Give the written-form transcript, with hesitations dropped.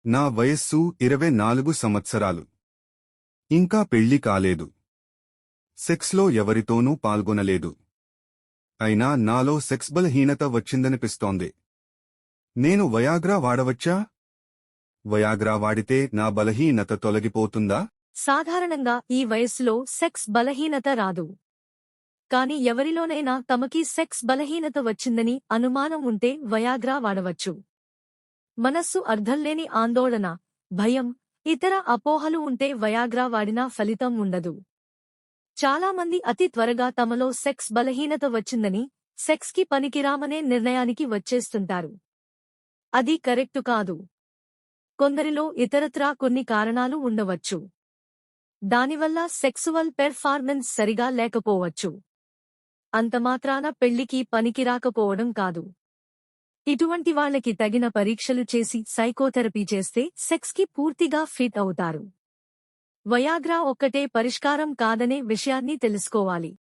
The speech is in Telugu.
నా వయస్సు 24 సంవత్సరాలు. ఇంకా పెళ్లి కాలేదు. సెక్స్లో ఎవరితోనూ పాల్గొనలేదు. అయినా నాలో సెక్స్ బలహీనత వచ్చిందనిపిస్తోంది. నేను వయాగ్రా వాడవచ్చా? వయాగ్రా వాడితే నా బలహీనత తొలగిపోతుందా? సాధారణంగా ఈ వయస్సులో సెక్స్ బలహీనత రాదు. కాని ఎవరిలోనైనా తమకి సెక్స్ బలహీనత వచ్చిందని అనుమానం ఉంటే వయాగ్రా వాడవచ్చు. మనస్సు అర్థంలేని ఆందోళన, భయం, ఇతర అపోహలు ఉంటే వయాగ్రా వాడినా ఫలితం ఉండదు. చాలామంది అతి త్వరగా తమలో సెక్స్ బలహీనత వచ్చిందని, సెక్స్కి పనికిరామనే నిర్ణయానికి వచ్చేస్తుంటారు. అది కరెక్టు కాదు. కొందరిలో ఇతరత్రా కొన్ని కారణాలు ఉండవచ్చు. దానివల్ల సెక్సువల్ పెర్ఫార్మెన్స్ సరిగా లేకపోవచ్చు. అంతమాత్రాన పెళ్లికి పనికిరాకపోవడం కాదు. ఇటువంటి వాళ్లకి తగిన పరీక్షలు చేసి సైకోథెరపీ చేస్తే సెక్స్కి పూర్తిగా ఫిట్ అవుతారు. వయాగ్రా ఒక్కటే పరిష్కారం కాదనే విషయాన్ని తెలుసుకోవాలి.